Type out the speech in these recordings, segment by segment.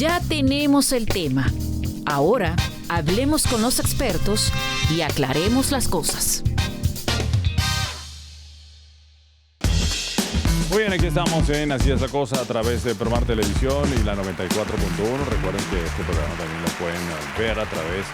Ya tenemos el tema. Ahora hablemos con los expertos y aclaremos las cosas. Muy bien, aquí estamos en Así es la Cosa a través de Promar Televisión y la 94.1. Recuerden que este programa también lo pueden ver a través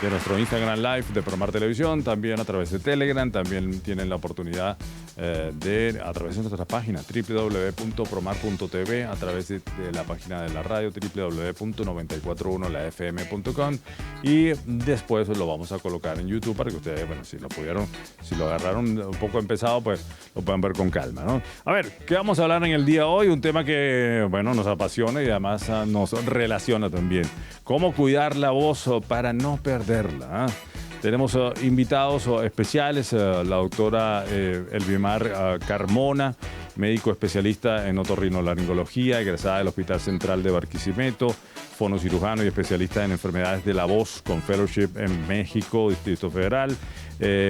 de nuestro Instagram Live de Promar Televisión, también a través de Telegram, también tienen la oportunidad a través de nuestra página www.promar.tv, a través de la página de la radio www.941lafm.com y después lo vamos a colocar en YouTube para que ustedes, bueno, si lo agarraron un poco empezado, pues lo puedan ver con calma, ¿no? A ver, ¿qué vamos a hablar en el día de hoy? Un tema que, bueno, nos apasiona y además nos relaciona también. ¿Cómo cuidar la voz para no perderla? Tenemos invitados especiales, la doctora Elvimar Carmona, médico especialista en otorrinolaringología, egresada del Hospital Central de Barquisimeto, fonocirujano y especialista en enfermedades de la voz con fellowship en México, Distrito Federal,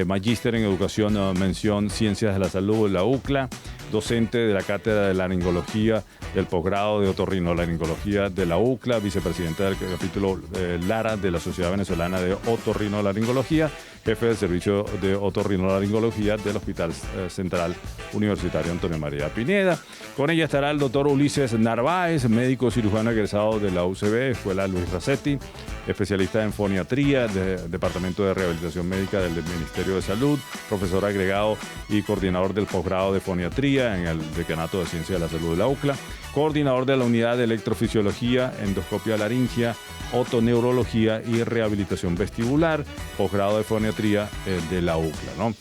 magíster en educación, mención Ciencias de la Salud, la UCLA, docente de la Cátedra de Laringología del posgrado de otorrinolaringología de la UCLA, vicepresidenta del capítulo Lara de la Sociedad Venezolana de Otorrinolaringología, jefe del servicio de otorrinolaringología del Hospital Central Universitario Antonio María Pineda. Con ella estará el doctor Ulises Narváez, médico cirujano egresado de la UCB, Escuela Luis Racetti, especialista en foniatría, Departamento de Rehabilitación Médica del Ministerio de Salud, profesor agregado y coordinador del posgrado de foniatría en el Decanato de Ciencias de la Salud de la UCLA, coordinador de la Unidad de Electrofisiología, Endoscopia Laringia, Otoneurología y Rehabilitación Vestibular, posgrado de foniatría de la UCLA, ¿no?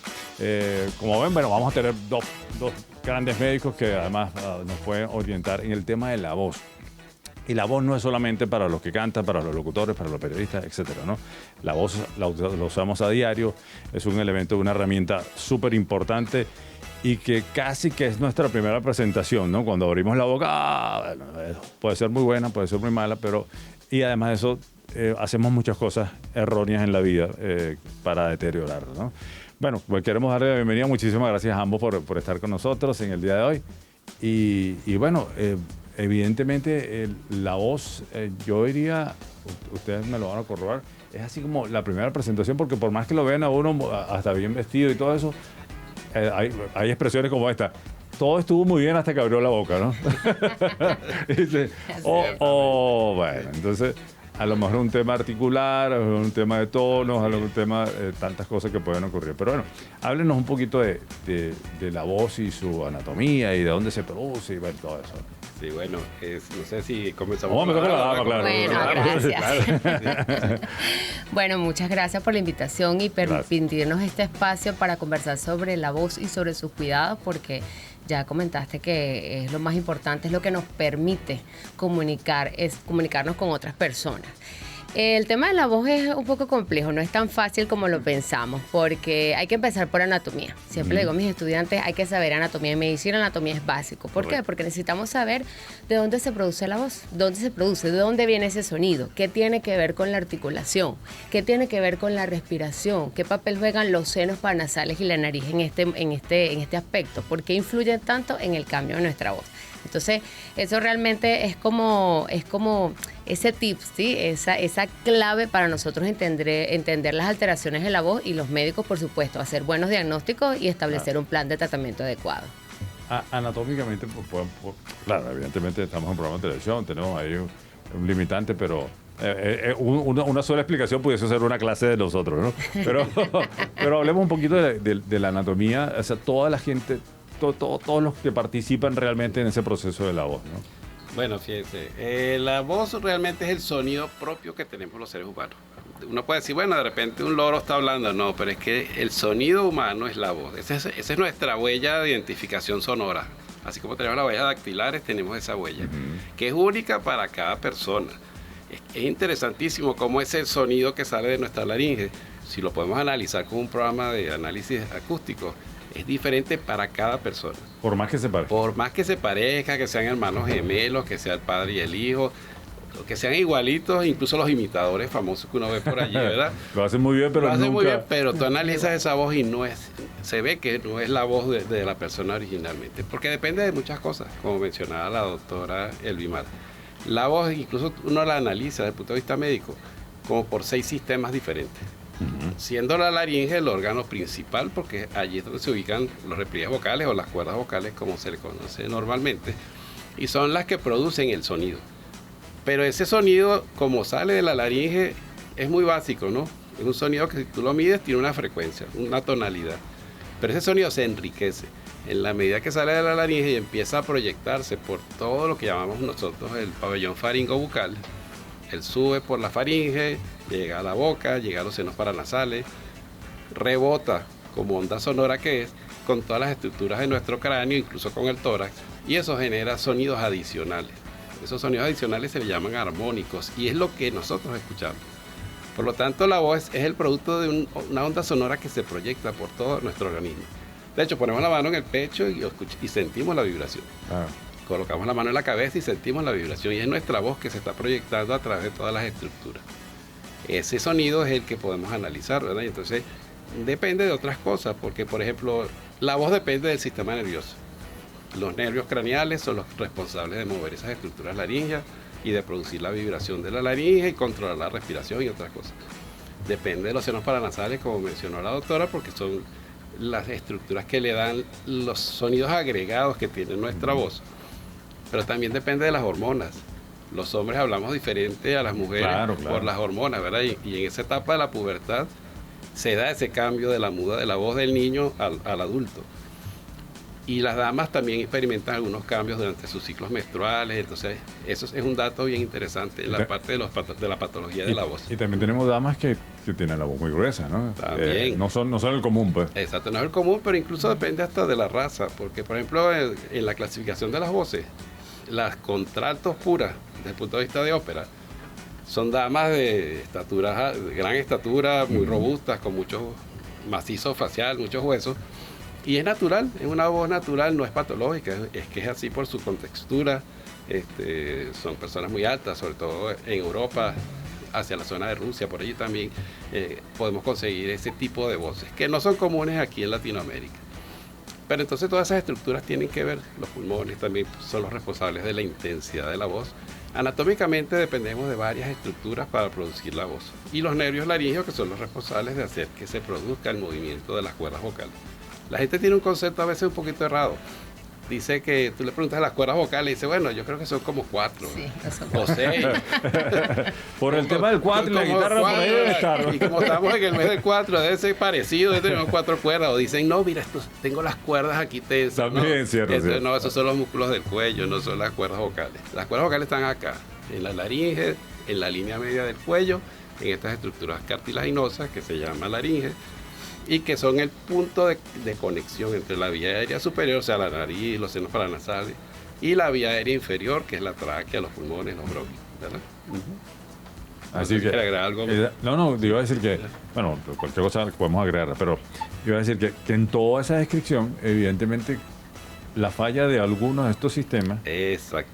Como ven, bueno, vamos a tener dos grandes médicos que además nos pueden orientar en el tema de la voz. Y la voz no es solamente para los que cantan, para los locutores, para los periodistas, etcétera, ¿no? La voz la usamos a diario, es un elemento, una herramienta súper importante y que casi que es nuestra primera presentación, ¿no? Cuando abrimos la boca, bueno, puede ser muy buena, puede ser muy mala, pero... Y además de eso, hacemos muchas cosas erróneas en la vida para deteriorarla, ¿no? Bueno, pues queremos darle la bienvenida. Muchísimas gracias a ambos por estar con nosotros en el día de hoy. Y bueno... evidentemente, la voz, yo diría, ustedes me lo van a corroborar, es así como la primera presentación, porque por más que lo vean a uno hasta bien vestido y todo eso, hay expresiones como esta. Todo estuvo muy bien hasta que abrió la boca, ¿no? Dice, bueno, entonces... A lo mejor un tema articular, a lo mejor un tema de tonos, a lo mejor un tema tantas cosas que pueden ocurrir. Pero bueno, háblenos un poquito de la voz y su anatomía y de dónde se produce y ver todo eso. Sí, bueno, no sé si comenzamos. Me toca la dama, claro. Bueno, gracias. Bueno, muchas gracias por la invitación y permitirnos este espacio para conversar sobre la voz y sobre sus cuidados, porque ya comentaste que es lo más importante, es lo que nos permite comunicarnos con otras personas. El tema de la voz es un poco complejo, no es tan fácil como lo pensamos, porque hay que empezar por anatomía. Siempre le digo a mis estudiantes, hay que saber anatomía. En medicina, anatomía es básico. ¿Por qué? Porque necesitamos saber de dónde se produce la voz, dónde se produce, de dónde viene ese sonido, qué tiene que ver con la articulación, qué tiene que ver con la respiración, qué papel juegan los senos paranasales y la nariz en este aspecto, por qué influyen tanto en el cambio de nuestra voz. Entonces, eso realmente es como ese tip, ¿sí? Esa clave para nosotros entender las alteraciones de la voz y los médicos, por supuesto, hacer buenos diagnósticos y establecer un plan de tratamiento adecuado. Anatómicamente, claro, evidentemente estamos en un programa de televisión, tenemos ahí un limitante, pero una sola explicación pudiese ser una clase de nosotros, ¿no? Pero hablemos un poquito de la anatomía, o sea, toda la gente... Todos los que participan realmente en ese proceso de la voz, ¿no? Bueno, fíjense, la voz realmente es el sonido propio que tenemos los seres humanos. Uno puede decir, bueno, de repente un loro está hablando, no, pero es que el sonido humano es la voz. Esa es nuestra huella de identificación sonora. Así como tenemos las huellas dactilares, tenemos esa huella, que es única para cada persona. Es interesantísimo cómo es el sonido que sale de nuestra laringe. Si lo podemos analizar con un programa de análisis acústico, es diferente para cada persona. Por más que se parezca. Por más que se parezca, que sean hermanos gemelos, que sea el padre y el hijo, que sean igualitos, incluso los imitadores famosos que uno ve por allí, ¿verdad? Lo hacen muy bien, pero muy bien, pero tú analizas esa voz y se ve que no es la voz de la persona originalmente, porque depende de muchas cosas, como mencionaba la doctora Elvimar. La voz, incluso uno la analiza desde el punto de vista médico, como por 6 sistemas diferentes. Siendo la laringe el órgano principal, porque allí es donde se ubican los repliegues vocales o las cuerdas vocales, como se le conoce normalmente, y son las que producen el sonido. Pero ese sonido, como sale de la laringe, es muy básico, ¿no? Es un sonido que si tú lo mides tiene una frecuencia, una tonalidad. Pero ese sonido se enriquece en la medida que sale de la laringe y empieza a proyectarse por todo lo que llamamos nosotros el pabellón faringobucal. Él sube por la faringe, llega a la boca, llega a los senos paranasales, rebota como onda sonora que es con todas las estructuras de nuestro cráneo, incluso con el tórax, y eso genera sonidos adicionales. Esos sonidos adicionales se le llaman armónicos y es lo que nosotros escuchamos. Por lo tanto, la voz es el producto de una onda sonora que se proyecta por todo nuestro organismo. De hecho, ponemos la mano en el pecho y sentimos la vibración. Colocamos la mano en la cabeza y sentimos la vibración. Y es nuestra voz que se está proyectando a través de todas las estructuras. Ese sonido es el que podemos analizar, ¿verdad? Y entonces, depende de otras cosas, porque, por ejemplo, la voz depende del sistema nervioso. Los nervios craneales son los responsables de mover esas estructuras laringeas y de producir la vibración de la laringe y controlar la respiración y otras cosas. Depende de los senos paranasales, como mencionó la doctora, porque son las estructuras que le dan los sonidos agregados que tiene nuestra voz. Pero también depende de las hormonas. Los hombres hablamos diferente a las mujeres por las hormonas, ¿verdad? Y en esa etapa de la pubertad se da ese cambio de la muda de la voz del niño al adulto. Y las damas también experimentan algunos cambios durante sus ciclos menstruales, entonces eso es un dato bien interesante en la parte de la patología de la voz. Y también tenemos damas que tienen la voz muy gruesa, ¿no? También. No son el común, pues. Exacto, no es el común, pero incluso depende hasta de la raza, porque por ejemplo en la clasificación de las voces, las contraltos puras, desde el punto de vista de ópera, son damas de gran estatura, muy robustas, con mucho macizo facial, muchos huesos. Y es natural, es una voz natural, no es patológica, es que es así por su contextura. Son personas muy altas, sobre todo en Europa, hacia la zona de Rusia, por allí también podemos conseguir ese tipo de voces, que no son comunes aquí en Latinoamérica. Pero entonces todas esas estructuras tienen que ver, los pulmones también son los responsables de la intensidad de la voz. Anatómicamente dependemos de varias estructuras para producir la voz. Y los nervios laringeos, que son los responsables de hacer que se produzca el movimiento de las cuerdas vocales. La gente tiene un concepto a veces un poquito errado. Dice que tú le preguntas a las cuerdas vocales y dice, bueno, yo creo que son como 4 o 6. Por el tema del 4 y la guitarra por ahí debe estar. Y como estamos en el mes del 4, debe ser parecido, tenemos 4 cuerdas. O dicen, no, mira, tengo las cuerdas aquí tensas. También, ¿no? cierto. No, esos son los músculos del cuello, no son las cuerdas vocales. Las cuerdas vocales están acá, en la laringe, en la línea media del cuello, en estas estructuras cartilaginosas que se llama laringe, y que son el punto de conexión entre la vía aérea superior, o sea, la nariz, los senos paranasales, y la vía aérea inferior, que es la tráquea, los pulmones, los bronquios, ¿verdad? Así que, agregar algo. No, iba a decir que, bueno, cualquier cosa podemos agregar, pero iba a decir que en toda esa descripción, evidentemente, la falla de algunos de estos sistemas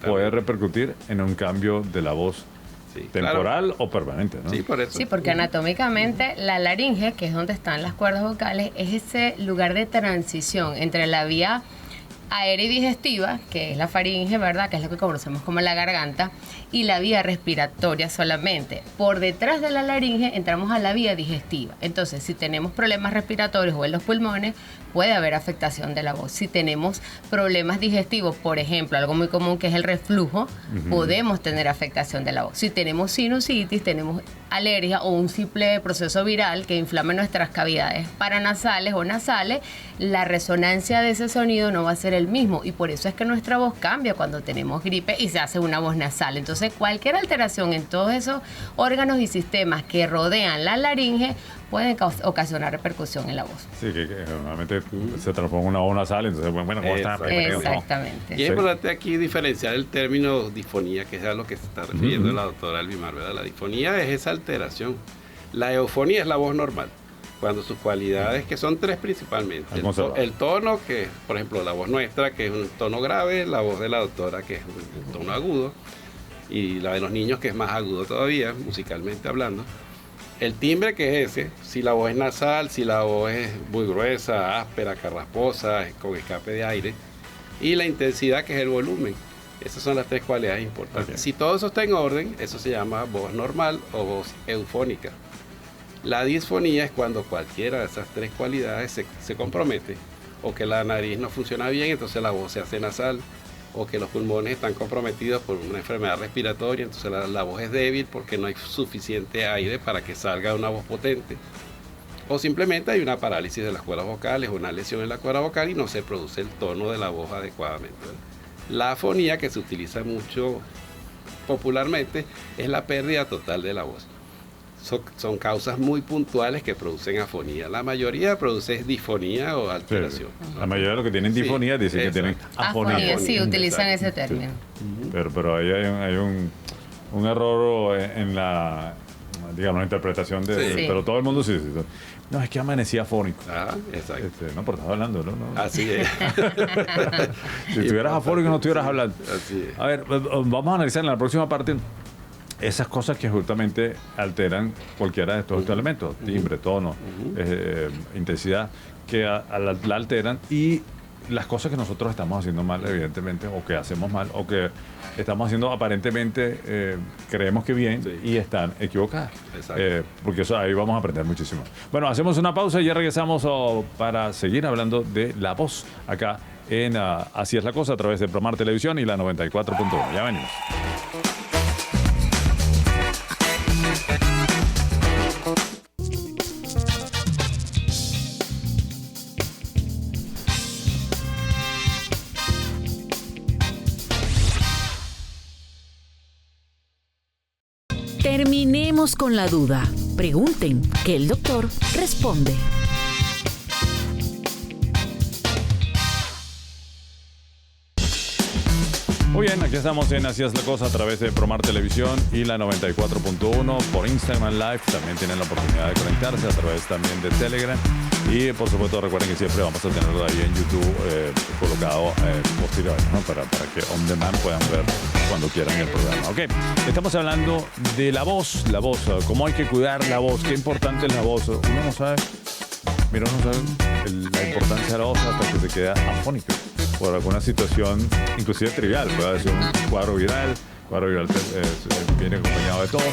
puede repercutir en un cambio de la voz. Sí, temporal o permanente, ¿no? Sí, por eso. Sí, porque anatómicamente la laringe, que es donde están las cuerdas vocales, es ese lugar de transición entre la vía aérea y digestiva, que es la faringe, ¿verdad? Que es lo que conocemos como la garganta, y la vía respiratoria solamente. Por detrás de la laringe entramos a la vía digestiva. Entonces, si tenemos problemas respiratorios o en los pulmones, puede haber afectación de la voz. Si tenemos problemas digestivos, por ejemplo, algo muy común que es el reflujo, podemos tener afectación de la voz. Si tenemos sinusitis, tenemos alergia o un simple proceso viral que inflame nuestras cavidades paranasales o nasales, la resonancia de ese sonido no va a ser el mismo, y por eso es que nuestra voz cambia cuando tenemos gripe y se hace una voz nasal. Entonces, cualquier alteración en todos esos órganos y sistemas que rodean la laringe pueden ocasionar repercusión en la voz. Sí, que normalmente se transforma en una voz nasal, entonces, bueno, ¿cómo está? Exactamente. Y es importante aquí diferenciar el término disfonía, que es a lo que se está refiriendo la doctora Elvimar, ¿verdad? La disfonía es esa alteración. La eufonía es la voz normal, cuando sus cualidades, que son 3 principalmente. El tono, que por ejemplo la voz nuestra, que es un tono grave, la voz de la doctora, que es un tono agudo, y la de los niños, que es más agudo todavía, musicalmente hablando. El timbre, que es ese, si la voz es nasal, si la voz es muy gruesa, áspera, carrasposa, con escape de aire. Y la intensidad, que es el volumen. Esas son las 3 cualidades importantes. Okay. Si todo eso está en orden, eso se llama voz normal o voz eufónica. La disfonía es cuando cualquiera de esas 3 cualidades se compromete, o que la nariz no funciona bien, entonces la voz se hace nasal, o que los pulmones están comprometidos por una enfermedad respiratoria, entonces la voz es débil porque no hay suficiente aire para que salga una voz potente. O simplemente hay una parálisis de las cuerdas vocales, una lesión en la cuerda vocal y no se produce el tono de la voz adecuadamente. La afonía, que se utiliza mucho popularmente, es la pérdida total de la voz. Son causas muy puntuales que producen afonía. La mayoría produce disfonía o alteración. Sí. La mayoría de los que tienen disfonía dicen que tienen afonía. Sí, utilizan ese término. Sí. Pero ahí hay un error en la, digamos, la interpretación de... Sí. Pero todo el mundo sí. No, es que amanecía afónico. Ah, exacto. No, pero estás hablando, ¿no? Así es. Si estuvieras afónico, no estuvieras hablando. Así es. A ver, vamos a analizar en la próxima parte esas cosas que justamente alteran cualquiera de estos elementos, timbre, tono, intensidad, que la alteran, y las cosas que nosotros estamos haciendo mal, evidentemente, o que hacemos mal, o que estamos haciendo aparentemente, creemos que bien, sí, y están equivocadas. Porque eso, ahí vamos a aprender muchísimo. Bueno, hacemos una pausa y ya regresamos para seguir hablando de la voz acá en Así es la Cosa, a través de Promar Televisión y la 94.1. Ya venimos. Terminemos con la duda. Pregunten, que el doctor responde. Muy bien, aquí estamos en Así es la Cosa a través de Promar Televisión y la 94.1 por Instagram Live. También tienen la oportunidad de conectarse a través también de Telegram. Y por supuesto recuerden que siempre vamos a tenerlo ahí en YouTube colocado posterior, ¿no? para que on demand puedan ver cuando quieran el programa. Ok, estamos hablando de la voz, cómo hay que cuidar la voz, qué importante es la voz. Uno no sabe la importancia de la voz hasta que se queda afónico por alguna situación, inclusive trivial. Puede ser un cuadro viral viene acompañado de tos,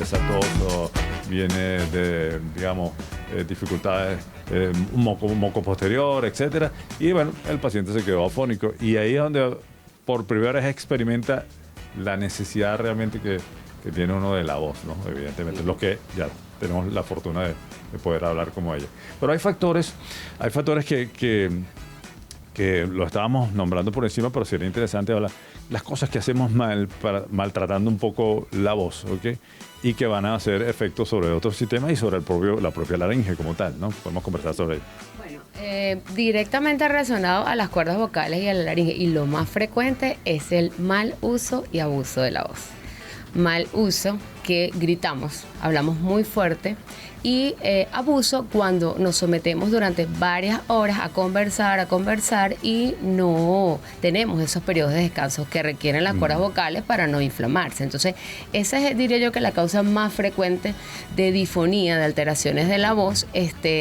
esa tos viene de, digamos, dificultades, un moco posterior, etcétera, y bueno, el paciente se quedó afónico, y ahí es donde por primera vez experimenta la necesidad realmente que tiene uno de la voz, ¿no? Evidentemente, los que ya tenemos la fortuna de poder hablar como ella. Pero hay factores que lo estábamos nombrando por encima, pero sería interesante hablar las cosas que hacemos mal, maltratando un poco la voz, ¿ok? Y que van a hacer efectos sobre otros sistemas y sobre la propia laringe como tal, ¿no? Podemos conversar sobre ello. Bueno, directamente relacionado a las cuerdas vocales y a la laringe, y lo más frecuente es el mal uso y abuso de la voz. Mal uso, que gritamos, hablamos muy fuerte, y abuso cuando nos sometemos durante varias horas a conversar y no tenemos esos periodos de descanso que requieren las cuerdas vocales para no inflamarse. Entonces, esa es, diría yo, que la causa más frecuente de disfonía, de alteraciones de la voz,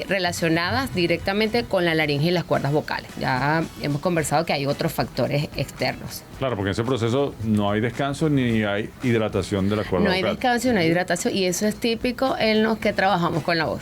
relacionadas directamente con la laringe y las cuerdas vocales. Ya hemos conversado que hay otros factores externos. Claro, porque en ese proceso no hay descanso ni hay hidratación de la cuerda vocal. No hay descanso, no hay hidratación, y eso es típico en los que trabajamos con la voz.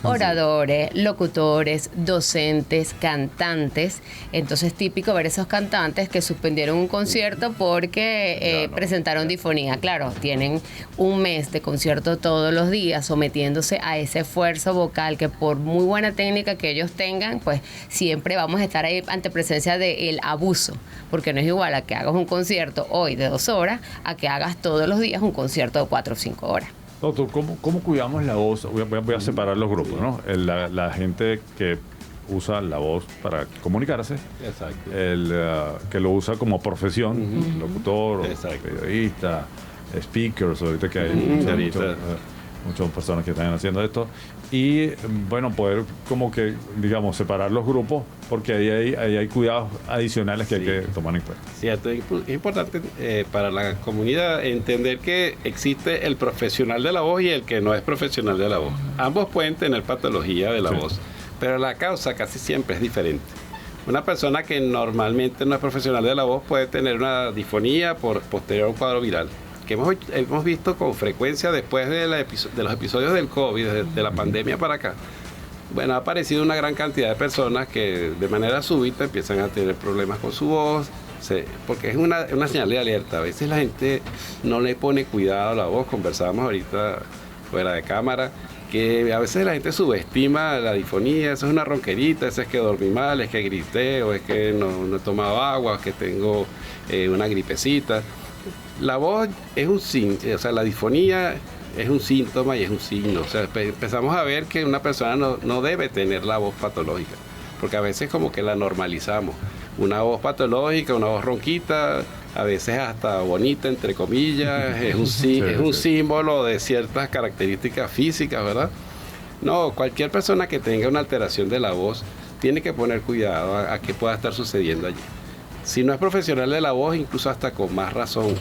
Oradores, locutores, docentes, cantantes. Entonces, típico ver esos cantantes que suspendieron un concierto porque presentaron disfonía. Claro, tienen un mes de concierto todos los días sometiéndose a ese esfuerzo vocal que, por muy buena técnica que ellos tengan, pues siempre vamos a estar ahí ante presencia del abuso, porque no es igual a que hagas un concierto hoy de 2 horas a que hagas todos los días un concierto de 4 o 5 horas. Doctor, ¿cómo cuidamos la voz? Voy a separar los grupos, ¿no? La gente que usa la voz para comunicarse, exacto, que lo usa como profesión, locutor, periodista, speakers, ahorita que hay muchas personas que están haciendo esto, y bueno, poder como que, digamos, separar los grupos, porque ahí hay cuidados adicionales que hay que tomar en cuenta. Cierto, es importante para la comunidad entender que existe el profesional de la voz y el que no es profesional de la voz. Ambos pueden tener patología de la voz, pero la causa casi siempre es diferente. Una persona que normalmente no es profesional de la voz puede tener una disfonía posterior a un cuadro viral, que hemos visto con frecuencia después de los episodios del COVID, de la pandemia para acá. Bueno, ha aparecido una gran cantidad de personas que de manera súbita empiezan a tener problemas con su voz, porque es una señal de alerta. A veces la gente no le pone cuidado a la voz. Conversábamos ahorita fuera de cámara, que a veces la gente subestima la disfonía. Eso es una ronquerita, eso es que dormí mal, es que grité, o es que no he tomado agua, o es que tengo una gripecita. La voz es un síntoma, o sea, la disfonía es un síntoma y es un signo. O sea, empezamos a ver que una persona no debe tener la voz patológica, porque a veces como que la normalizamos. Una voz patológica, una voz ronquita, a veces hasta bonita, entre comillas, es un símbolo de ciertas características físicas, ¿verdad? No, cualquier persona que tenga una alteración de la voz tiene que poner cuidado a qué pueda estar sucediendo allí. Si no es profesional de la voz, incluso hasta con más razón,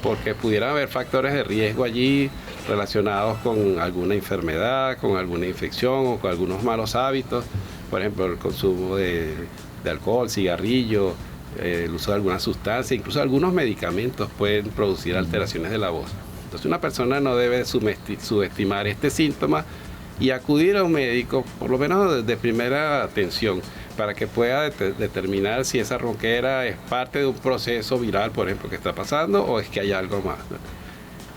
porque pudieran haber factores de riesgo allí relacionados con alguna enfermedad, con alguna infección o con algunos malos hábitos, por ejemplo, el consumo de alcohol, cigarrillo, el uso de alguna sustancia, incluso algunos medicamentos pueden producir alteraciones de la voz. Entonces una persona no debe subestimar este síntoma y acudir a un médico, por lo menos de primera atención, para que pueda determinar si esa ronquera es parte de un proceso viral, por ejemplo, que está pasando, o es que hay algo más, ¿no?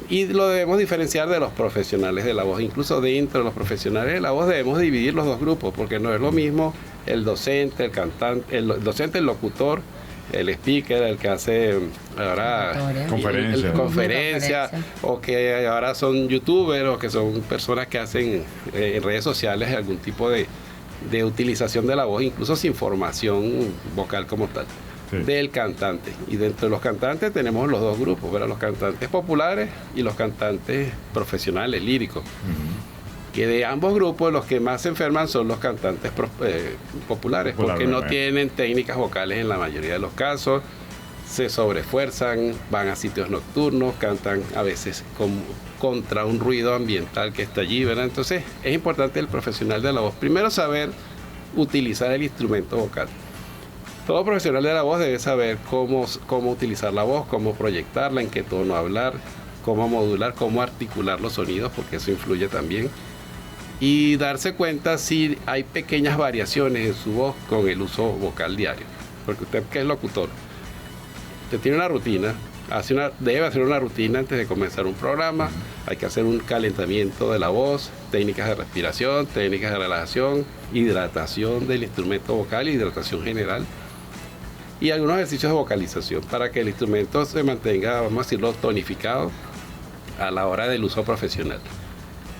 Y lo debemos diferenciar de los profesionales de la voz. Incluso dentro de los profesionales de la voz debemos dividir los dos grupos, porque no es lo mismo el docente, el cantante, el docente, el locutor, el speaker, el que hace ahora conferencia, o que ahora son youtubers, o que son personas que hacen en redes sociales algún tipo de utilización de la voz, incluso sin formación vocal como tal, del cantante. Y dentro de los cantantes tenemos los dos grupos, ¿verdad? Los cantantes populares y los cantantes profesionales, líricos. Que de ambos grupos los que más se enferman son los cantantes populares, porque no tienen técnicas vocales en la mayoría de los casos, se sobreesfuerzan, van a sitios nocturnos, cantan a veces contra un ruido ambiental que está allí, ¿verdad? Entonces es importante el profesional de la voz primero saber utilizar el instrumento vocal. Todo profesional de la voz debe saber cómo utilizar la voz, cómo proyectarla, en qué tono hablar, cómo modular, cómo articular los sonidos, porque eso influye también. Y darse cuenta si hay pequeñas variaciones en su voz con el uso vocal diario. Porque usted, que es locutor, usted tiene una rutina, debe hacer una rutina antes de comenzar un programa. Hay que hacer un calentamiento de la voz, técnicas de respiración, técnicas de relajación, hidratación del instrumento vocal, hidratación general, y algunos ejercicios de vocalización para que el instrumento se mantenga, vamos a decirlo, tonificado a la hora del uso profesional.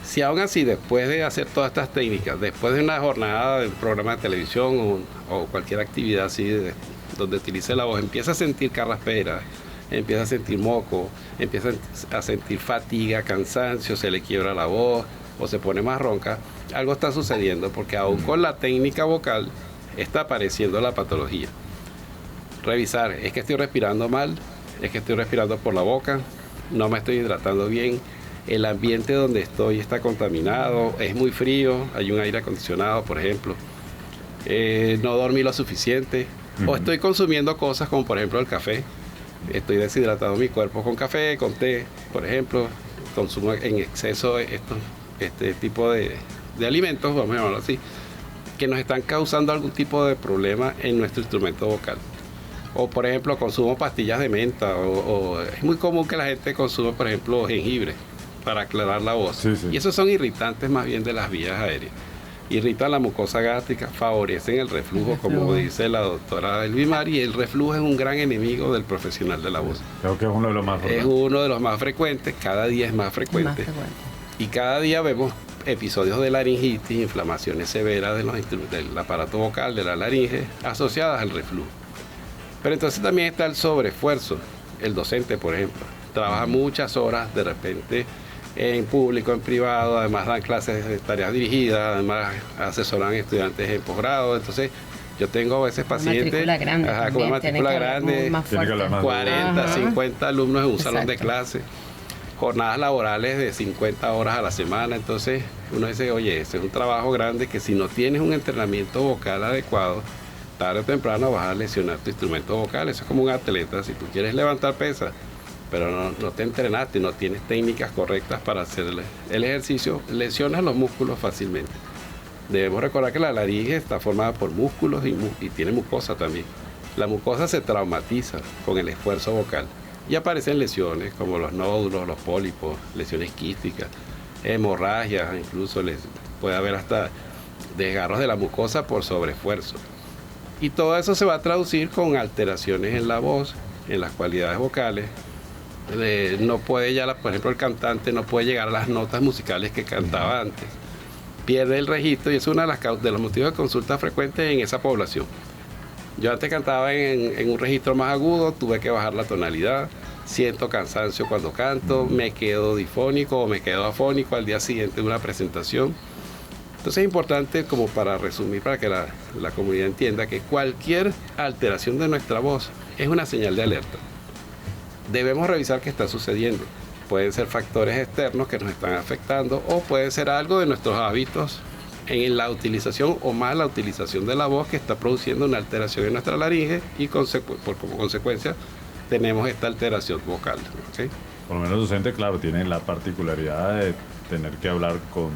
Si aún así, después de hacer todas estas técnicas, después de una jornada del programa de televisión o cualquier actividad así donde utilice la voz, empieza a sentir carraspera, empieza a sentir moco, empieza a sentir fatiga, cansancio, se le quiebra la voz o se pone más ronca, algo está sucediendo, porque aún con la técnica vocal está apareciendo la patología. Revisar, es que estoy respirando mal, es que estoy respirando por la boca, no me estoy hidratando bien, el ambiente donde estoy está contaminado, es muy frío, hay un aire acondicionado, por ejemplo, no dormí lo suficiente, o estoy consumiendo cosas como por ejemplo el café, estoy deshidratando mi cuerpo con café, con té, por ejemplo, consumo en exceso este tipo de alimentos, vamos a llamarlo así, que nos están causando algún tipo de problema en nuestro instrumento vocal. O por ejemplo, consumo pastillas de menta, o es muy común que la gente consuma, por ejemplo, jengibre para aclarar la voz. Y esos son irritantes más bien de las vías aéreas. Irritan la mucosa gástrica, favorecen el reflujo, como dice la doctora Elvimar, y el reflujo es un gran enemigo del profesional de la voz. Creo que es uno de los más frecuentes. Es uno de los más frecuentes, cada día es más frecuente. Y cada día vemos episodios de laringitis, inflamaciones severas del aparato vocal, de la laringe, asociadas al reflujo. Pero entonces también está el sobreesfuerzo. El docente, por ejemplo, trabaja muchas horas de repente en público, en privado, además dan clases de tareas dirigidas, además asesoran estudiantes en posgrado. Entonces yo tengo a veces pacientes con una matrícula grande, 40, 50 alumnos en un salón de clase, jornadas laborales de 50 horas a la semana. Entonces uno dice, oye, ese es un trabajo grande que si no tienes un entrenamiento vocal adecuado, tarde o temprano vas a lesionar tu instrumento vocal. Eso es como un atleta. Si tú quieres levantar pesas, pero no te entrenaste, no tienes técnicas correctas para hacer el ejercicio, lesionas los músculos fácilmente. Debemos recordar que la laringe está formada por músculos y tiene mucosa también. La mucosa se traumatiza con el esfuerzo vocal y aparecen lesiones como los nódulos, los pólipos, lesiones quísticas, hemorragias, incluso puede haber hasta desgarros de la mucosa por sobreesfuerzo. Y todo eso se va a traducir con alteraciones en la voz, en las cualidades vocales. No puede ya, por ejemplo, el cantante no puede llegar a las notas musicales que cantaba antes. Pierde el registro y es uno de los motivos de consulta frecuentes en esa población. Yo antes cantaba en un registro más agudo, tuve que bajar la tonalidad, siento cansancio cuando canto, me quedo difónico o me quedo afónico al día siguiente de una presentación. Entonces es importante, como para resumir, para que la comunidad entienda que cualquier alteración de nuestra voz es una señal de alerta. Debemos revisar qué está sucediendo. Pueden ser factores externos que nos están afectando o puede ser algo de nuestros hábitos en la utilización o mala utilización de la voz que está produciendo una alteración en nuestra laringe y como consecuencia tenemos esta alteración vocal. ¿Okay? Por lo menos docente, claro, tiene la particularidad de tener que hablar con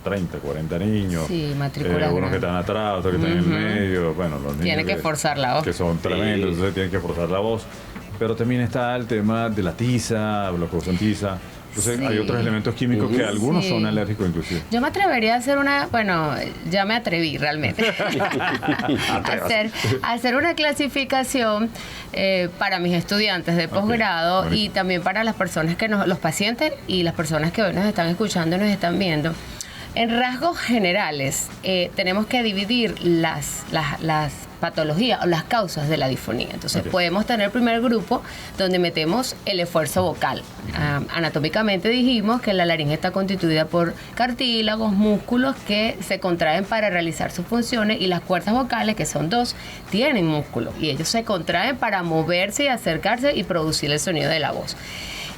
30, 40 niños. Sí, matrículas. Unos que están atrás, otros que están en el medio. Bueno, los niños tiene que forzar la voz. Que son tremendos, entonces tienen que forzar la voz. Pero también está el tema de la tiza, la glucosa en tiza. Entonces hay otros elementos químicos que algunos son alérgicos inclusive. Yo me atrevería a hacer ya me atreví realmente, a hacer una clasificación para mis estudiantes de posgrado y también para las personas los pacientes y las personas que hoy nos están escuchando y nos están viendo. En rasgos generales, tenemos que dividir las patologías o las causas de la disfonía. Entonces, podemos tener el primer grupo donde metemos el esfuerzo vocal. Anatómicamente dijimos que la laringe está constituida por cartílagos, músculos que se contraen para realizar sus funciones y las cuerdas vocales, que son 2, tienen músculos y ellos se contraen para moverse y acercarse y producir el sonido de la voz.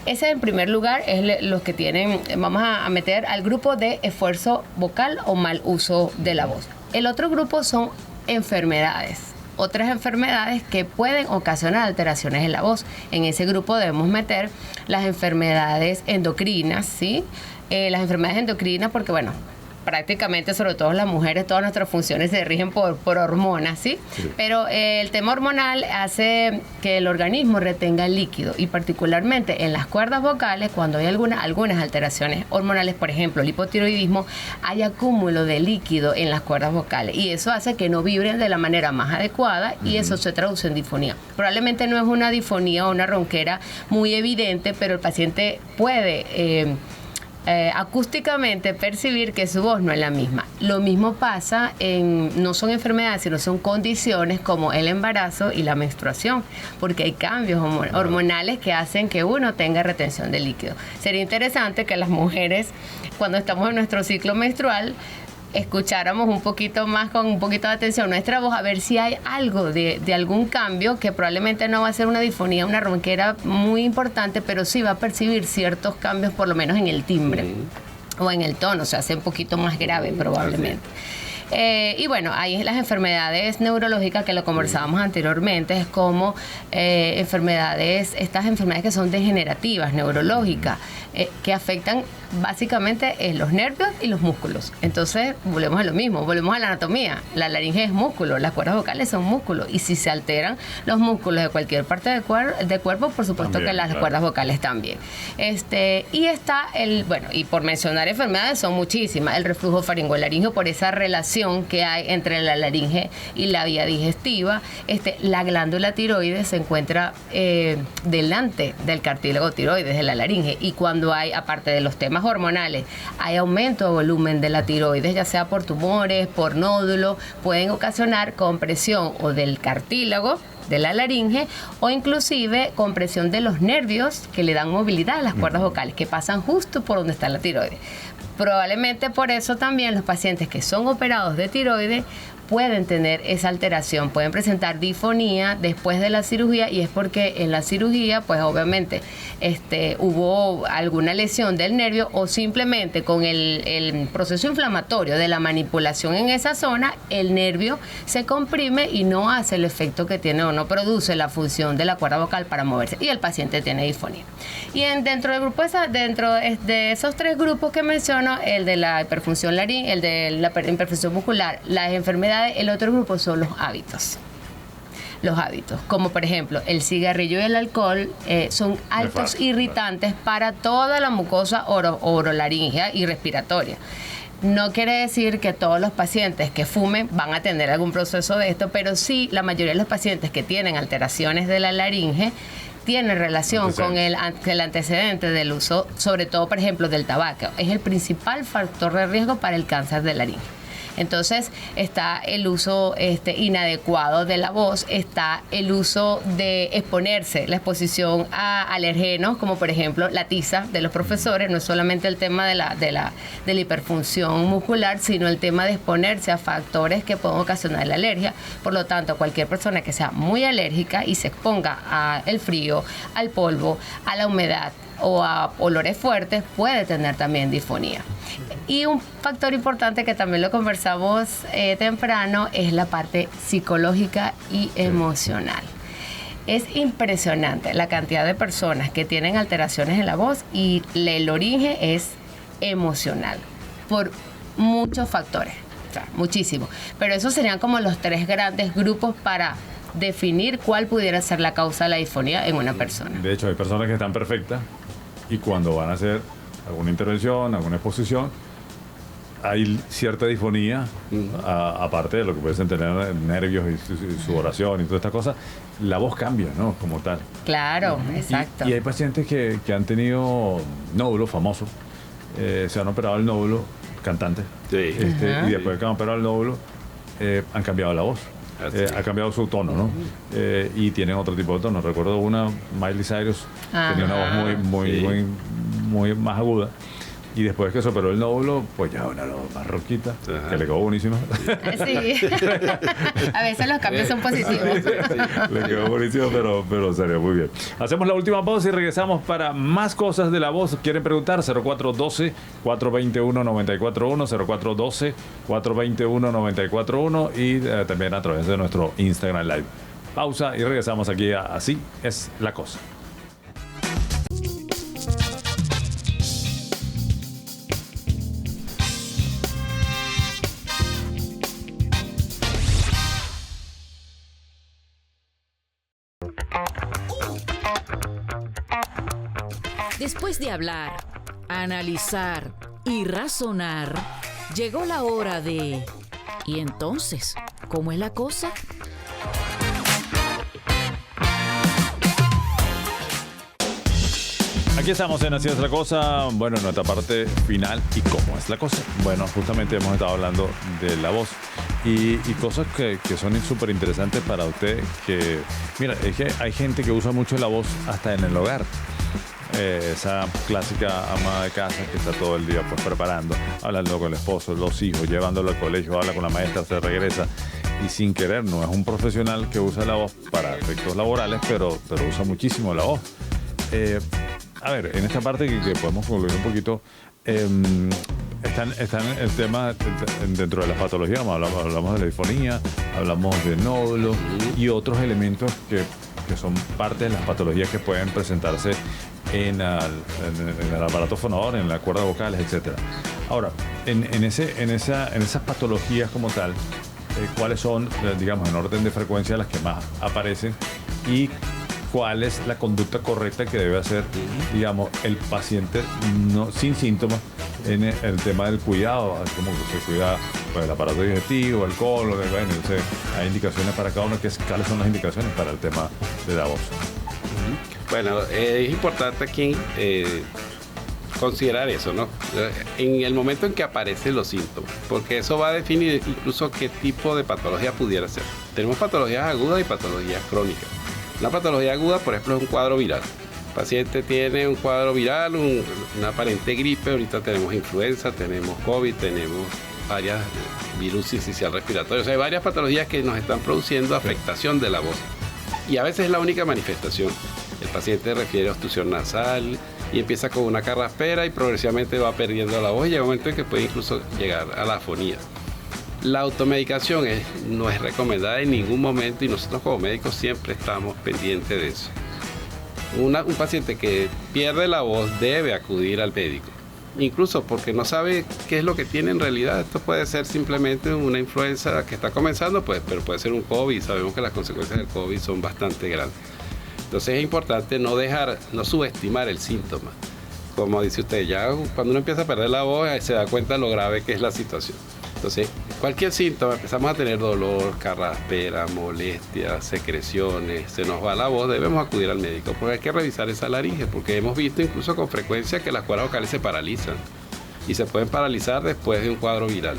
Ese en primer lugar es los que tienen, vamos a meter al grupo de esfuerzo vocal o mal uso de la voz. El otro grupo son enfermedades. Otras enfermedades que pueden ocasionar alteraciones en la voz. En ese grupo debemos meter las enfermedades endocrinas, ¿sí? Las enfermedades endocrinas porque, bueno, prácticamente, sobre todo las mujeres, todas nuestras funciones se rigen por hormonas, ¿sí? Sí. Pero el tema hormonal hace que el organismo retenga el líquido y particularmente en las cuerdas vocales, cuando hay algunas alteraciones hormonales, por ejemplo, el hipotiroidismo, hay acúmulo de líquido en las cuerdas vocales y eso hace que no vibren de la manera más adecuada y eso se traduce en disfonía. Probablemente no es una disfonía o una ronquera muy evidente, pero el paciente puede acústicamente percibir que su voz no es la misma. Lo mismo pasa no son enfermedades, sino son condiciones como el embarazo y la menstruación, porque hay cambios hormonales que hacen que uno tenga retención de líquido. Sería interesante que las mujeres, cuando estamos en nuestro ciclo menstrual, escucháramos un poquito más, con un poquito de atención nuestra voz, a ver si hay algo de algún cambio que probablemente no va a ser una disfonía, una ronquera muy importante, pero sí va a percibir ciertos cambios, por lo menos en el timbre o en el tono, se hace un poquito más grave probablemente. Y bueno, hay las enfermedades neurológicas que lo conversábamos anteriormente, es como estas enfermedades que son degenerativas, neurológicas, que afectan básicamente los nervios y los músculos. Entonces, volvemos a lo mismo, volvemos a la anatomía. La laringe es músculo, las cuerdas vocales son músculos, y si se alteran los músculos de cualquier parte del cuerpo, por supuesto también, que las cuerdas vocales también. Y está y por mencionar enfermedades son muchísimas, el reflujo faringolaringeo por esa relación que hay entre la laringe y la vía digestiva. La glándula tiroides se encuentra delante del cartílago tiroides de la laringe, y cuando hay, aparte de los temas hormonales, hay aumento de volumen de la tiroides, ya sea por tumores, por nódulos, pueden ocasionar compresión o del cartílago de la laringe o inclusive compresión de los nervios que le dan movilidad a las cuerdas vocales, que pasan justo por donde está la tiroides. Probablemente por eso también los pacientes que son operados de tiroides pueden tener esa alteración, pueden presentar disfonía después de la cirugía, y es porque en la cirugía pues obviamente hubo alguna lesión del nervio, o simplemente con el proceso inflamatorio de la manipulación en esa zona, el nervio se comprime y no hace el efecto que tiene, o no produce la función de la cuerda vocal para moverse, y el paciente tiene disfonía. Y dentro de esos 3 grupos que menciono, el de la hiperfunción laríngea, el de la hiperfunción muscular, las enfermedades, el otro grupo son los hábitos. Los hábitos, como por ejemplo el cigarrillo y el alcohol, son altos irritantes para toda la mucosa orolaríngea y respiratoria. No quiere decir que todos los pacientes que fumen van a tener algún proceso de esto, pero sí la mayoría de los pacientes que tienen alteraciones de la laringe tienen relación con el antecedente del uso, sobre todo, por ejemplo, del tabaco. Es el principal factor de riesgo para el cáncer de laringe. Entonces está el uso inadecuado de la voz, está el uso de exponerse, la exposición a alergenos, como por ejemplo la tiza de los profesores. No es solamente el tema de la hiperfunción muscular, sino el tema de exponerse a factores que pueden ocasionar la alergia. Por lo tanto, cualquier persona que sea muy alérgica y se exponga al frío, al polvo, a la humedad o a olores fuertes, puede tener también disfonía. Y un factor importante que también lo conversamos temprano es la parte psicológica y emocional. Es impresionante la cantidad de personas que tienen alteraciones en la voz, y el origen es emocional por muchos factores, o sea, muchísimo. Pero esos serían como los 3 grandes grupos para definir cuál pudiera ser la causa de la disfonía en una persona. De hecho, hay personas que están perfectas y cuando van a hacer alguna intervención, alguna exposición, hay cierta disfonía, aparte de lo que pueden tener nervios y sudoración y todas estas cosas, la voz cambia, ¿no? Como tal. Claro, exacto. Y hay pacientes que han tenido nódulos famosos, se han operado el nódulo, cantantes, y después que han operado el nódulo, han cambiado la voz. Ha cambiado su tono, ¿no? Y tienen otro tipo de tono. Recuerdo una, Miley Cyrus, tenía una voz muy más aguda. Y después que se operó el nódulo, pues ya una voz más roquita, que le quedó buenísimo. Sí. A veces los cambios son positivos. Le quedó buenísimo, pero serio, muy bien. Hacemos la última pausa y regresamos para más cosas de la voz. ¿Quieren preguntar? 0412-421-941, 0412-421-941 y también a través de nuestro Instagram Live. Pausa y regresamos aquí a Así es la Cosa. Después de hablar, analizar y razonar, llegó la hora de... ¿Y entonces, cómo es la cosa? Aquí estamos en Así es la Cosa, bueno, en nuestra parte final. ¿Y cómo es la cosa? Bueno, justamente hemos estado hablando de la voz y cosas que son súper interesantes para usted. Que, mira, es que hay gente que usa mucho la voz hasta en el hogar. Esa clásica ama de casa que está todo el día pues preparando, hablando con el esposo, los hijos, llevándolo al colegio, habla con la maestra, se regresa y sin querer, no es un profesional que usa la voz para efectos laborales, pero usa muchísimo la voz. A ver, en esta parte que podemos concluir un poquito, están el tema dentro de las patologías, hablamos de la disfonía, hablamos de nódulos y otros elementos que son parte de las patologías que pueden presentarse en el aparato fonador, en las cuerdas vocales, etcétera. Ahora, en esas patologías como tal, ¿cuáles son, digamos, en orden de frecuencia las que más aparecen y cuál es la conducta correcta que debe hacer, digamos, el paciente sin síntomas en el tema del cuidado, como que se cuida pues, el aparato digestivo, el colon, bueno, entonces hay indicaciones para cada uno. ¿Cuáles son las indicaciones para el tema de la voz? Bueno, es importante aquí considerar eso, ¿no? En el momento en que aparecen los síntomas, porque eso va a definir incluso qué tipo de patología pudiera ser. Tenemos patologías agudas y patologías crónicas. Una patología aguda, por ejemplo, es un cuadro viral. El paciente tiene un cuadro viral, una aparente gripe, ahorita tenemos influenza, tenemos COVID, tenemos varias virus sincicial respiratoria. O sea, hay varias patologías que nos están produciendo afectación de la voz. Y a veces es la única manifestación. El paciente refiere a obstrucción nasal y empieza con una carraspera y progresivamente va perdiendo la voz y llega un momento en que puede incluso llegar a la afonía. La automedicación no es recomendada en ningún momento y nosotros como médicos siempre estamos pendientes de eso. Un paciente que pierde la voz debe acudir al médico, incluso porque no sabe qué es lo que tiene en realidad. Esto puede ser simplemente una influenza que está comenzando, pues, pero puede ser un COVID. Sabemos que las consecuencias del COVID son bastante grandes. Entonces es importante no subestimar el síntoma. Como dice usted, ya cuando uno empieza a perder la voz se da cuenta de lo grave que es la situación. Entonces, cualquier síntoma, empezamos a tener dolor, carraspera, molestias, secreciones, se nos va la voz, debemos acudir al médico, porque hay que revisar esa laringe, porque hemos visto incluso con frecuencia que las cuerdas vocales se paralizan y se pueden paralizar después de un cuadro viral.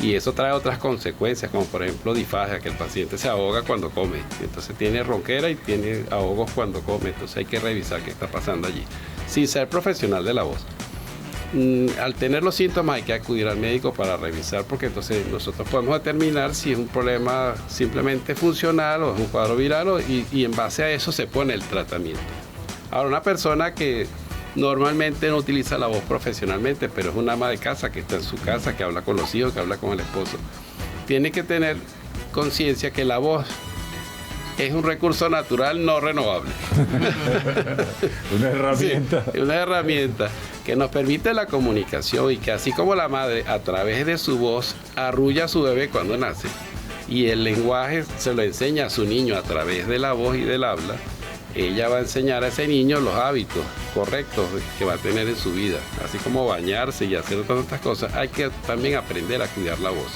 Y eso trae otras consecuencias, como por ejemplo disfagia, que el paciente se ahoga cuando come, entonces tiene ronquera y tiene ahogos cuando come, entonces hay que revisar qué está pasando allí, sin ser profesional de la voz. Al tener los síntomas hay que acudir al médico para revisar, porque entonces nosotros podemos determinar si es un problema simplemente funcional o es un cuadro viral y en base a eso se pone el tratamiento. Ahora, una persona que normalmente no utiliza la voz profesionalmente, pero es una ama de casa que está en su casa, que habla con los hijos, que habla con el esposo, tiene que tener conciencia que la voz es un recurso natural no renovable. Una herramienta. Sí, una herramienta que nos permite la comunicación y que así como la madre a través de su voz arrulla a su bebé cuando nace y el lenguaje se lo enseña a su niño a través de la voz y del habla, ella va a enseñar a ese niño los hábitos correctos que va a tener en su vida. Así como bañarse y hacer todas estas cosas, hay que también aprender a cuidar la voz.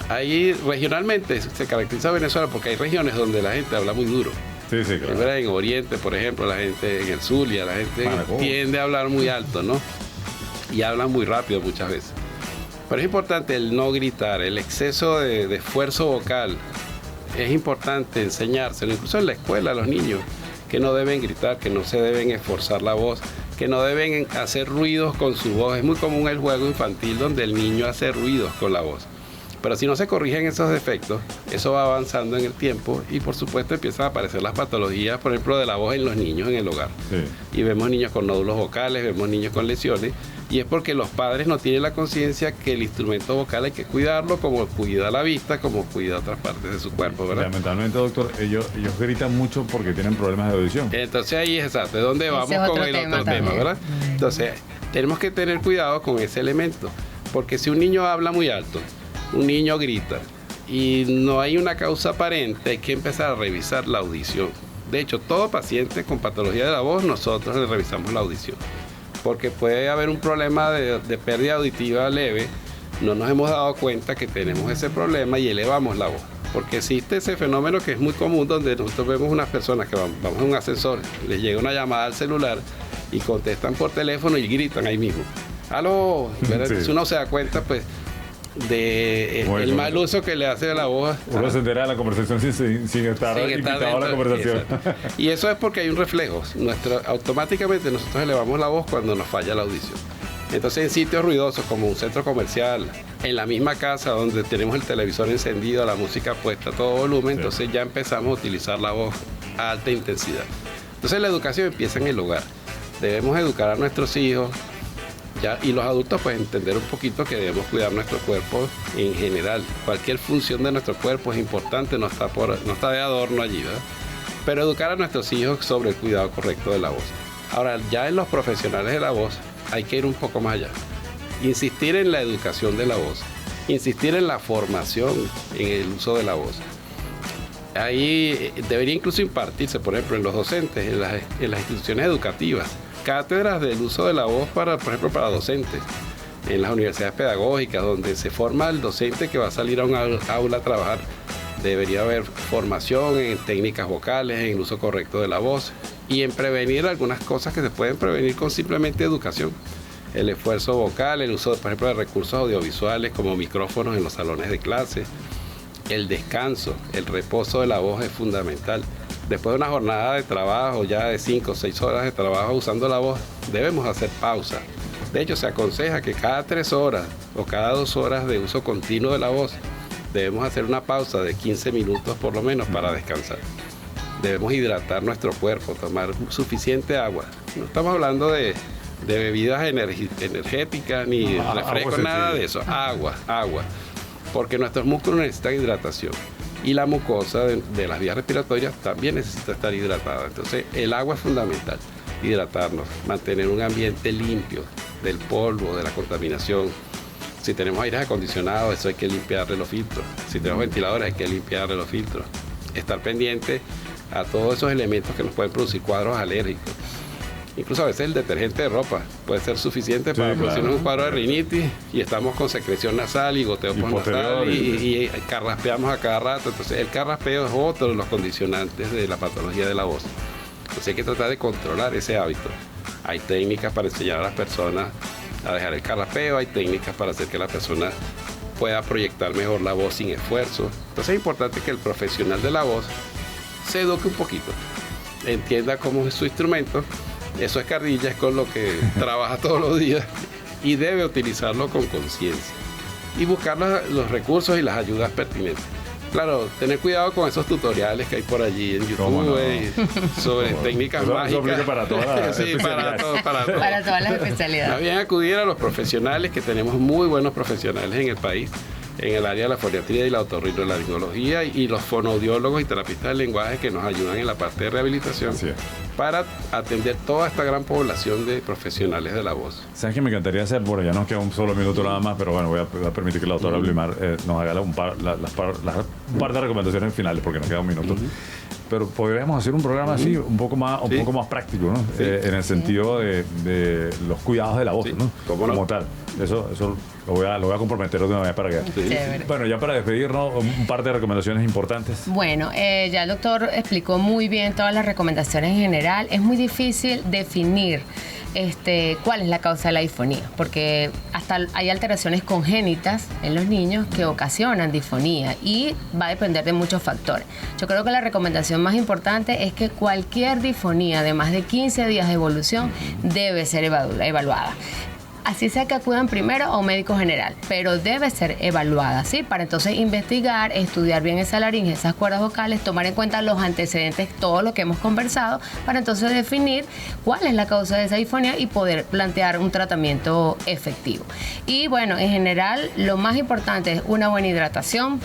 Ahí regionalmente se caracteriza Venezuela porque hay regiones donde la gente habla muy duro. Sí, sí, claro. En Oriente, por ejemplo, la gente en el Zulia, la gente tiende a hablar muy alto, ¿no? Y hablan muy rápido muchas veces. Pero es importante el no gritar, el exceso de esfuerzo vocal. Es importante enseñárselo, incluso en la escuela a los niños, que no deben gritar, que no se deben esforzar la voz, que no deben hacer ruidos con su voz. Es muy común el juego infantil donde el niño hace ruidos con la voz. Pero si no se corrigen esos defectos, eso va avanzando en el tiempo y por supuesto empiezan a aparecer las patologías, por ejemplo, de la voz en los niños en el hogar. Sí. Y vemos niños con nódulos vocales, vemos niños con lesiones, y es porque los padres no tienen la conciencia que el instrumento vocal hay que cuidarlo como cuida la vista, como cuida otras partes de su cuerpo, ¿verdad? Lamentablemente, doctor, ellos gritan mucho porque tienen problemas de audición. Entonces ahí es exacto, ¿de dónde vamos con el otro tema, verdad? Entonces, tenemos que tener cuidado con ese elemento, porque si un niño habla muy alto, un niño grita y no hay una causa aparente, hay que empezar a revisar la audición. De hecho, todo paciente con patología de la voz, nosotros le revisamos la audición, porque puede haber un problema de pérdida auditiva leve, no nos hemos dado cuenta que tenemos ese problema y elevamos la voz, porque existe ese fenómeno que es muy común, donde nosotros vemos unas personas que vamos en un ascensor, les llega una llamada al celular y contestan por teléfono y gritan ahí mismo. ¡Aló! Sí. Entonces uno se da cuenta, pues, el mal uso que le hace a la voz. Uno se entera de la conversación sin estar invitado a la conversación. Exacto. Y eso es porque hay un reflejo. Automáticamente nosotros elevamos la voz cuando nos falla la audición. Entonces en sitios ruidosos como un centro comercial, en la misma casa donde tenemos el televisor encendido, la música puesta a todo volumen, entonces ya empezamos a utilizar la voz a alta intensidad. Entonces la educación empieza en el hogar. Debemos educar a nuestros hijos. Y los adultos pues entender un poquito que debemos cuidar nuestro cuerpo en general. Cualquier función de nuestro cuerpo es importante, no está de adorno allí, ¿verdad? Pero educar a nuestros hijos sobre el cuidado correcto de la voz. Ahora, ya en los profesionales de la voz hay que ir un poco más allá. Insistir en la educación de la voz, insistir en la formación en el uso de la voz. Ahí debería incluso impartirse, por ejemplo, en los docentes, en las instituciones educativas, cátedras del uso de la voz por ejemplo, para docentes, en las universidades pedagógicas, donde se forma el docente que va a salir a un aula a trabajar. Debería haber formación en técnicas vocales, en el uso correcto de la voz y en prevenir algunas cosas que se pueden prevenir con simplemente educación. El esfuerzo vocal, el uso, por ejemplo, de recursos audiovisuales como micrófonos en los salones de clase, el descanso, el reposo de la voz es fundamental. Después de una jornada de trabajo, ya de 5 o 6 horas de trabajo usando la voz, debemos hacer pausa De hecho, se aconseja que cada 3 horas o cada 2 horas de uso continuo de la voz debemos hacer una pausa de 15 minutos por lo menos para descansar. Debemos hidratar nuestro cuerpo, tomar suficiente agua. No estamos hablando de bebidas energéticas ni refrescos, nada de eso. Agua. Porque nuestros músculos necesitan hidratación. Y la mucosa de las vías respiratorias también necesita estar hidratada. Entonces, el agua es fundamental. Hidratarnos, mantener un ambiente limpio del polvo, de la contaminación. Si tenemos aires acondicionados, eso hay que limpiarle los filtros. Si tenemos ventiladores, hay que limpiarle los filtros. Estar pendiente a todos esos elementos que nos pueden producir cuadros alérgicos. Incluso a veces el detergente de ropa puede ser suficiente para producirnos un cuadro de rinitis y estamos con secreción nasal y goteo postnasal y carraspeamos a cada rato. Entonces el carraspeo es otro de los condicionantes de la patología de la voz. Entonces hay que tratar de controlar ese hábito. Hay técnicas para enseñar a las personas a dejar el carraspeo, hay técnicas para hacer que la persona pueda proyectar mejor la voz sin esfuerzo. Entonces es importante que el profesional de la voz se eduque un poquito, entienda cómo es su instrumento. Eso es carrilla, es con lo que trabaja todos los días y debe utilizarlo con conciencia y buscar los recursos y las ayudas pertinentes. Claro, tener cuidado con esos tutoriales que hay por allí en YouTube sobre técnicas mágicas. Para todas las para todas las especialidades. Más bien acudir a los profesionales, que tenemos muy buenos profesionales en el país, en el área de la foniatría y la otorrinolaringología, y los fonoaudiólogos y terapistas del lenguaje que nos ayudan en la parte de rehabilitación para atender toda esta gran población de profesionales de la voz. ¿Sabes qué me encantaría hacer? Bueno, ya nos queda un solo minuto nada más, pero bueno, voy a permitir que la doctora Blimar nos haga un par de recomendaciones finales, porque nos queda un minuto. Pero podríamos hacer un programa así, un poco más práctico, ¿no? En el sentido de los cuidados de la voz, ¿no? Como tal. Eso lo voy a comprometer de una vez para que... Bueno, ya para despedirnos, un par de recomendaciones importantes. Bueno, ya el doctor explicó muy bien todas las recomendaciones en general. Es muy difícil definir cuál es la causa de la disfonía, porque hasta hay alteraciones congénitas en los niños que ocasionan disfonía y va a depender de muchos factores. Yo creo que la recomendación más importante es que cualquier disfonía de más de 15 días de evolución debe ser evaluada. Así sea que acudan primero a un médico general, pero debe ser evaluada, ¿sí? Para entonces investigar, estudiar bien esa laringe, esas cuerdas vocales, tomar en cuenta los antecedentes, todo lo que hemos conversado, para entonces definir cuál es la causa de esa disfonía y poder plantear un tratamiento efectivo. Y bueno, en general, lo más importante es una buena hidratación,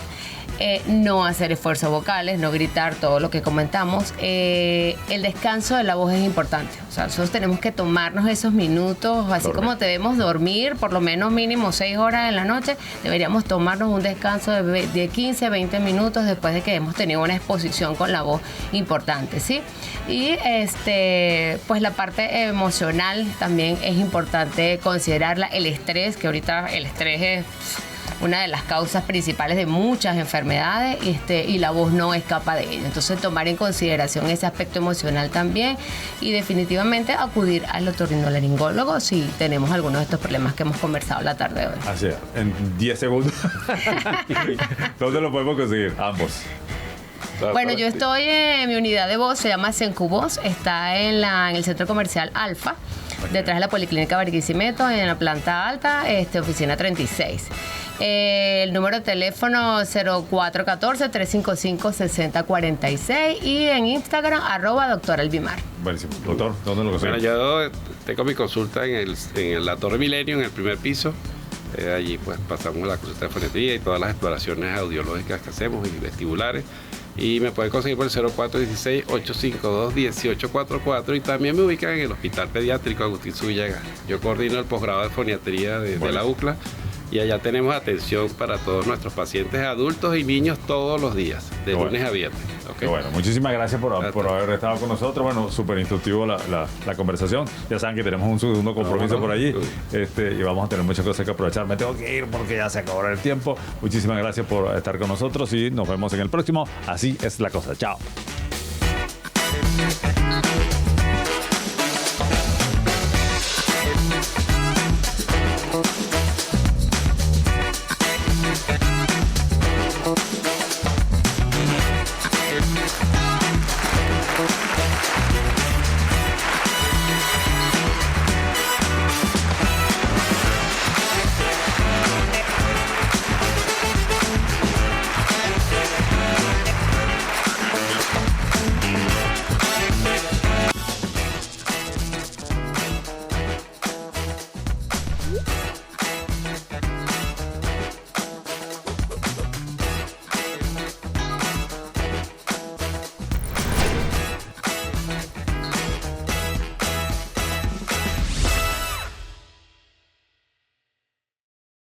no hacer esfuerzos vocales, no gritar, todo lo que comentamos. El descanso de la voz es importante. O sea, nosotros tenemos que tomarnos esos minutos, así como debemos dormir por lo menos mínimo 6 horas en la noche, deberíamos tomarnos un descanso de 15, 20 minutos después de que hemos tenido una exposición con la voz importante, ¿sí? Y pues la parte emocional también es importante considerarla. El estrés, que ahorita el estrés es una de las causas principales de muchas enfermedades, y la voz no escapa de ello. Entonces, tomar en consideración ese aspecto emocional también, y definitivamente acudir al otorrinolaringólogo si tenemos algunos de estos problemas que hemos conversado la tarde de hoy. Así es, en 10 segundos. ¿Dónde lo podemos conseguir? Ambos. Bueno, yo estoy en mi unidad de voz, se llama Sencuvoz, está en el centro comercial Alfa, detrás de la Policlínica Barquisimeto, en la planta alta, oficina 36. El número de teléfono 0414-355-6046 y en Instagram @doctoralbimar. Buenísimo. Doctor, ¿dónde lo conseguimos? Bueno, yo tengo mi consulta en la Torre Milenio, en el primer piso. Allí pues pasamos la consulta de fonetría y todas las exploraciones audiológicas que hacemos y vestibulares. Y me pueden conseguir por el 0416-852-1844, y también me ubican en el Hospital Pediátrico Agustín Zubillaga. Yo coordino el posgrado de foniatría de la UCLA, y allá tenemos atención para todos nuestros pacientes adultos y niños todos los días, de lunes a viernes. Okay. Bueno, muchísimas gracias por haber estado con nosotros. Bueno, súper instructivo la conversación. Ya saben que tenemos un segundo compromiso por allí, y vamos a tener muchas cosas que aprovechar. Me tengo que ir porque ya se acabó el tiempo. Muchísimas gracias por estar con nosotros y nos vemos en el próximo. Así es la cosa. Chao.